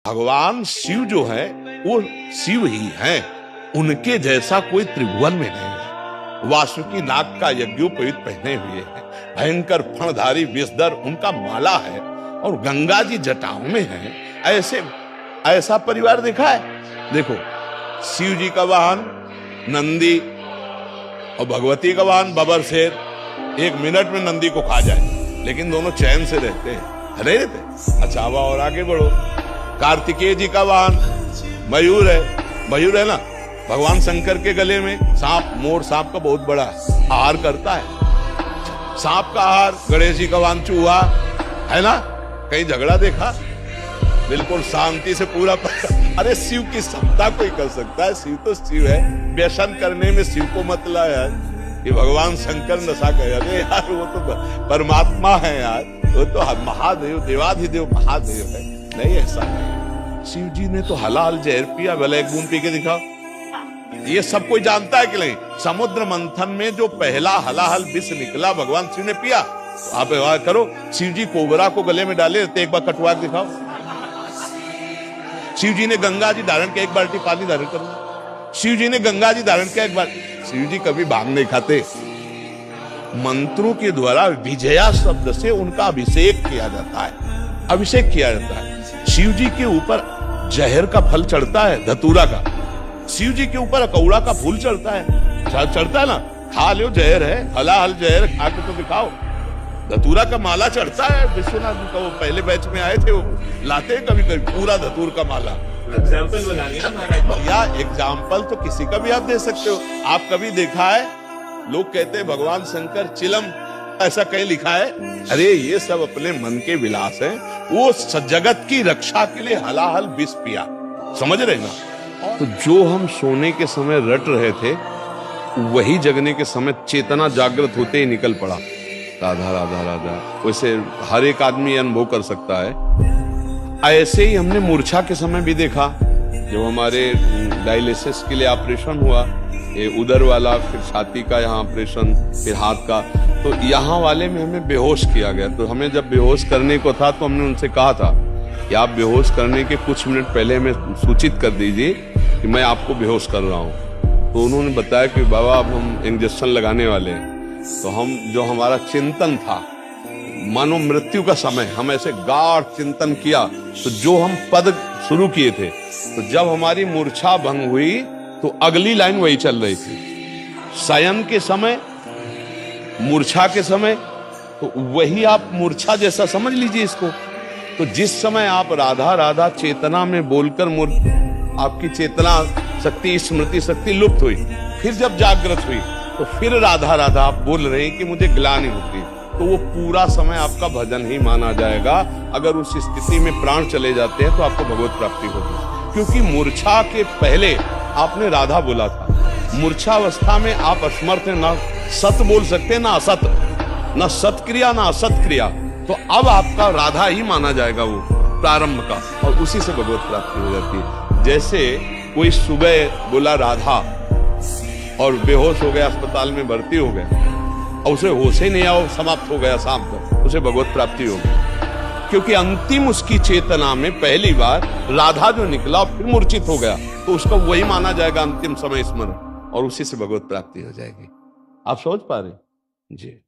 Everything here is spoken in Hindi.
भगवान शिव जो है वो शिव ही हैं, उनके जैसा कोई त्रिभुवन में नहीं है। वासुकी नाग का यज्ञोपवीत पहने हुए हैं, भयंकर फणधारी विषधर उनका माला है और गंगा जी जटाओं में है। ऐसा परिवार देखा है? देखो, शिव जी का वाहन नंदी और भगवती का वाहन बबर शेर। 1 मिनट में नंदी को खा जाए, लेकिन दोनों चैन से रहते हैं, नहीं रहते? अच्छा, अब और आगे बढ़ो। कार्तिकेय जी का वाहन मयूर है ना। भगवान शंकर के गले में सांप, मोर सांप का बहुत बड़ा आहार करता है। सांप का आहार। गणेश जी का वाहन चूहा है ना। कहीं झगड़ा देखा? बिल्कुल शांति से पूरा अरे शिव की क्षमता कोई कर सकता है? शिव तो शिव है। व्यसन करने में शिव को मत ला यार। ये भगवान शंकर नशा कर, अरे यार वो तो परमात्मा है यार, वो तो महादेव, देवाधिदेव महादेव है। नहीं, ऐसा नहीं। शिव जी ने तो हलाल जहर पिया, भले एक बूंद पी के दिखाओ। ये सब कोई जानता है कि नहीं? समुद्र मंथन में जो पहला हलाहल विष निकला भगवान शिव ने पिया। तो आप करो, शिव जी कोबरा को गले में डाले रहते, एक बार कटवा के दिखाओ। शिव जी ने गंगा जी धारण किया, 1 बाल्टी पानी धारण करो। शिव जी ने गंगा जी धारण किया 1 बार। शिव जी कभी भांग नहीं खाते। मंत्रों के द्वारा विजया शब्द से उनका अभिषेक किया जाता है, अभिषेक किया जाता है। शिव जी के ऊपर जहर का फल चढ़ता है, धतूरा का। शिव जी के ऊपर अकौड़ा का फूल चढ़ता है, चढ़ता है ना। खा लो, जहर है, हलाहल जहर खा के तो दिखाओ। धतूरा का माला चढ़ता है। विश्वनाथ जी का वो पहले बैच में आए थे, वो लाते कभी कभी पूरा धतूर का माला। एग्जाम्पल बनाइए या एग्जाम्पल तो किसी का भी आप दे सकते हो। आप कभी देखा है लोग कहते हैं भगवान शंकर चिलम, ऐसा कहीं लिखा है? अरे ये सब अपने मन के विलास हैं। वो जगत की रक्षा के लिए हलाहल विष पिया, समझ रहे ना? तो जो हम सोने के समय रट रहे थे, वही जगने के समय चेतना जागृत होते ही निकल पड़ा। राधा राधा राधा। वैसे हर एक आदमी अनुभव कर सकता है। ऐसे ही हमने मूर्छा के समय भी देखा, जब हमारे डायलिसिस के लिए ऑपरेशन हुआ, ये उदर वाला, फिर छाती का यहाँ ऑपरेशन, फिर हाथ का, तो यहाँ वाले में हमें बेहोश किया गया। तो हमें जब बेहोश करने को था तो हमने उनसे कहा था कि आप बेहोश करने के कुछ मिनट पहले हमें सूचित कर दीजिए कि मैं आपको बेहोश कर रहा हूँ। तो उन्होंने बताया कि बाबा अब हम इंजेक्शन लगाने वाले हैं। तो हम, जो हमारा चिंतन था, मानो मृत्यु का समय, हम ऐसे गाढ़ चिंतन किया। तो जो हम पद शुरू किए थे, तो जब हमारी मूर्छा भंग हुई तो अगली लाइन वही चल रही थी। शयन के समय, मूर्छा के समय, तो वही आप मूर्छा जैसा समझ लीजिए इसको। तो जिस समय आप राधा राधा चेतना में बोलकर आपकी चेतना शक्ति, स्मृति शक्ति लुप्त हुई, फिर जब जागृत हुई तो फिर राधा राधा आप बोल रहे हैं कि मुझे ग्लानि होती, तो वो पूरा समय आपका भजन ही माना जाएगा। अगर उस स्थिति में प्राण चले जाते हैं तो आपको भगवत प्राप्ति होगी। क्योंकि मूर्छा के पहले आपने राधा बोला था। मूर्छावस्था में आप असमर्थ हैं, ना सत बोल सकते ना असत, ना सत्क्रिया ना असत क्रिया। तो अब आपका राधा ही माना जाएगा वो प्रारंभ का, और उसी से भगवत प्राप्ति हो जाती है। जैसे कोई सुबह बोला राधा और बेहोश हो गया, अस्पताल में भर्ती हो गया, और उसे होश ही नहीं आया, समाप्त हो गया शाम तक, उसे भगवत प्राप्ति हो गई। क्योंकि अंतिम उसकी चेतना में पहली बार राधा जो निकला, फिर मूर्छित हो गया, तो उसका वही माना जाएगा अंतिम समय स्मरण, और उसी से भगवत प्राप्ति हो जाएगी। आप समझ पा रहे? जी।